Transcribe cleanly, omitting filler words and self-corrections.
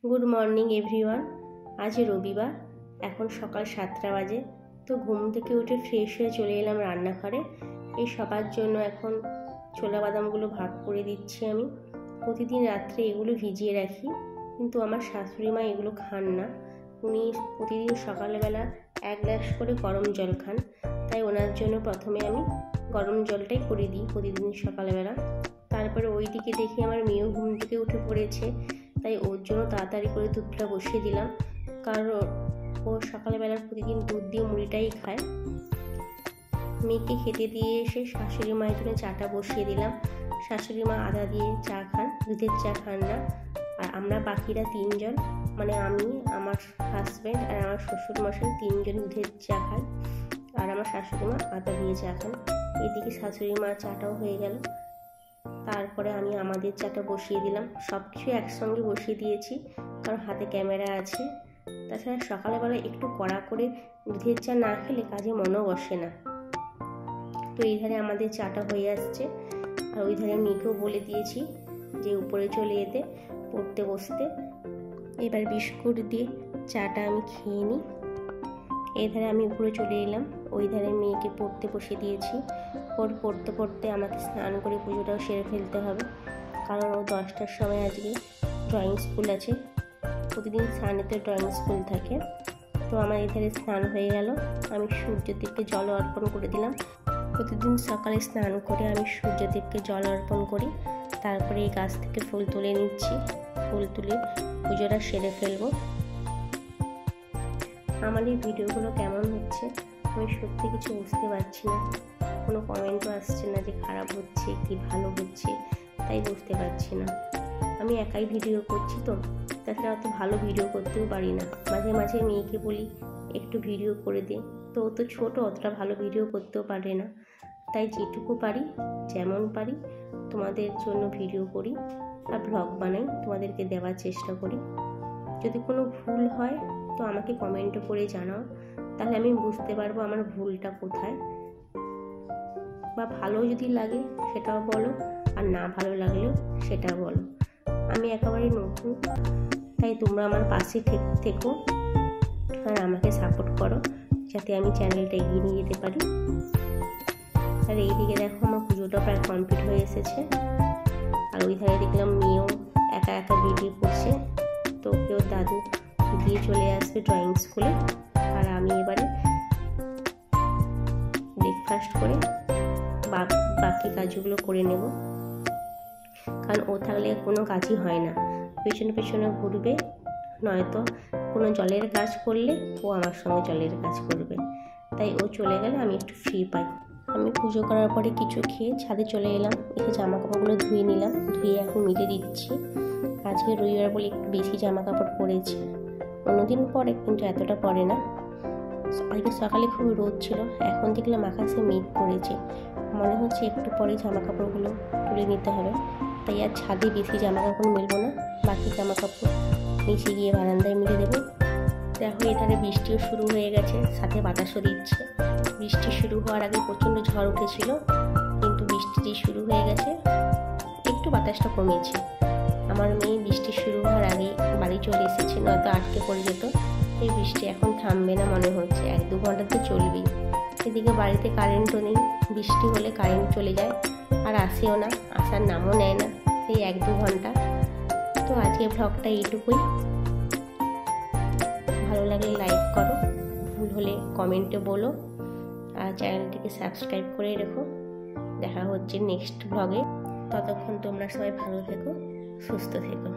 Good morning everyone. আজ রবিবার, এখন সকাল 7টা বাজে। তো ঘুম থেকে উঠে ফ্রেশ হয়ে চলে এলাম রান্নাঘরে। এই সবার জন্য এখন ছোলা বাদামগুলো ভাগ করে দিচ্ছি আমি। প্রতিদিন রাত্রে এগুলো ভিজিয়ে রাখি, কিন্তু আমার শাশুড়ি মা এগুলো খান না। উনি প্রতিদিন সকালবেলা 1 গ্লাস করে গরম জল খান, তাই ওনার জন্য প্রথমে আমি গরম জলটাই করে দিই প্রতিদিন সকালবেলা। তারপরে ওই দিকে দেখি আমার মেয়েও ঘুম থেকে উঠে পড়েছে, তাই ওর জন্য তাড়াতাড়ি করে দুধটা বসিয়ে দিলাম, কারণ ও সকালবেলা প্রতিদিন দুধ দিয়ে মুড়িটাই খায়। মেয়েকে খেতে দিয়ে এসে শাশুড়ি মায়ের জন্য চাটা বসিয়ে দিলাম। শাশুড়ি মা আদা দিয়ে চা খান, দুধের চা খান না। আর আমরা বাকিরা 3 জন, মানে আমি, আমার হাজব্যান্ড আর আমার শ্বশুর মশাই 3 জন দুধের চা খাই, আর আমার শাশুড়ি মা আদা দিয়ে চা খান। এদিকে শাশুড়ি মার চাটাও হয়ে গেল। তারপরে আমি আমাদের চাটা বসিয়ে দিলাম। সব কিছু একসঙ্গে বসিয়ে দিয়েছি, কারণ হাতে ক্যামেরা আছে। তাছাড়া সকালবেলা একটু কড়া করে দুধের চা না খেলে কাজে মনও বসে না। তো এই ধারে আমাদের চাটা হয়ে আসছে, আর ওই ধারে মেয়েকেও বলে দিয়েছি যে উপরে চলে যেতে, পড়তে বসতে। এবার বিস্কুট দিয়ে চাটা আমি খেয়ে নিই। এই ধারে আমি উপরে চলে এলাম, ওই ধারে মেয়েকে পড়তে বসে দিয়েছি। ওর পড়তে পড়তে আমাকে স্নান করে পুজোটাও সেরে ফেলতে হবে, কারণ ও 10টার সময় আজকে ড্রয়িং স্কুল আছে। প্রতিদিন সানডেতে ড্রয়িং স্কুল থাকে। তো আমার এই ধারে স্নান হয়ে গেল। আমি সূর্যদেবকে জল অর্পণ করে দিলাম। প্রতিদিন সকালে স্নান করে আমি সূর্যদেবকে জল অর্পণ করি। তারপরে এই গাছ থেকে ফুল তুলে নিচ্ছি, ফুল তুলে পুজোটা সেরে ফেলবো। আমার এই ভিডিওগুলো কেমন হচ্ছে আমি সত্যি কিছু বুঝতে পারছি না। কোনো কমেন্টও আসছে না যে খারাপ হচ্ছে কি ভালো হচ্ছে, তাই বুঝতে পারছি না। আমি একাই ভিডিও করছি, তো তাছাড়া অত ভালো ভিডিও করতেও পারি না। মাঝে মাঝে মেয়েকে বলি একটু ভিডিও করে দে, তো ও তো ছোটো, অতটা ভালো ভিডিও করতেও পারে না। তাই যেটুকু পারি, যেমন পারি তোমাদের জন্য ভিডিও করি আর ব্লগ বানাই, তোমাদেরকে দেওয়ার চেষ্টা করি। যদি কোনো ভুল হয় তো আমাকে কমেন্ট করে জানাও, তাহলে আমি বুঝতে পারবো আমার ভুলটা কোথায়। বা ভালো যদি লাগে সেটাও বলো, আর না ভালো লাগলেও সেটাও বলো। আমি একেবারে নতুন, তাই তোমরা আমার পাশে থেকো আর আমাকে সাপোর্ট করো, যাতে আমি চ্যানেলটা এগিয়ে নিয়ে যেতে পারি। আর এইদিকে দেখো আমার পুজোটা প্রায় কমপ্লিট হয়ে এসেছে। আর ওই ধারে দেখলাম মেয়েও একা একা বেরিয়ে পড়ছে, তো কেউ দাদু দিয়ে চলে আসবে ড্রয়িং স্কুলে। আর আমি এবারে ব্রেকফাস্ট করে বাকি কাজগুলো করে নেব, কারণ ও থাকলে কোনো কাজই হয় না। পেছনে পেছনে ঘুরবে, নয়তো কোনো জলের কাজ করলে ও আমার সঙ্গে জলের কাজ করবে। তাই ও চলে গেলে আমি একটু ফ্রি পাই। আমি পুজো করার পরে কিছু খেয়ে ছাদে চলে এলাম, এসে জামা কাপড়গুলো ধুয়ে নিলাম, ধুয়ে এখন মিলে দিচ্ছি। আজকে রবিবার বলে একটু বেশি জামা কাপড় পরেছে, অন্যদিন পরে কিন্তু এতটা পরে না। আজকে সকালে খুব রোদ ছিল, এখন দেখলাম আকাশে মেঘ করেছে, মনে হচ্ছে একটু পরেই জামা কাপড়গুলো তুলে নিতে হবে। তাই আর ছাদে বেশি জামা কাপড় মেলবো না, বাকি জামা কাপড় নিচে গিয়ে বারান্দায় মিলে দেবো। দেখো এখানে বৃষ্টিও শুরু হয়ে গেছে, সাথে বাতাসও দিচ্ছে। বৃষ্টি শুরু হওয়ার আগে প্রচণ্ড ঝড় উঠেছিল, কিন্তু বৃষ্টি শুরু হয়ে গেছে, একটু বাতাসটা কমেছে। আমার মেয়ে বৃষ্টি শুরু হওয়ার আগে বাড়ি চলে এসেছে, নয়তো আটকে পড়ে যেত। এই বৃষ্টি এখন থামবে না মনে হচ্ছে, 1-2 ঘন্টা তো চলবেই। এদিকে বাড়িতে কারেন্টও নেই, বৃষ্টি হলে কারেন্ট চলে যায়, আর আসেও না, আসার নামও নেয় না এই 1-2 ঘন্টা। তো আজকে ব্লগটা এইটুকুই। ভালো লাগলে লাইক করো, ভুল হলে কমেন্টে বলো, আর চ্যানেলটিকে সাবস্ক্রাইব করে রেখো। দেখা হচ্ছে নেক্সট ব্লগে। ততক্ষণ তোমরা সবাই ভালো থেকো, সুস্থ থেকো।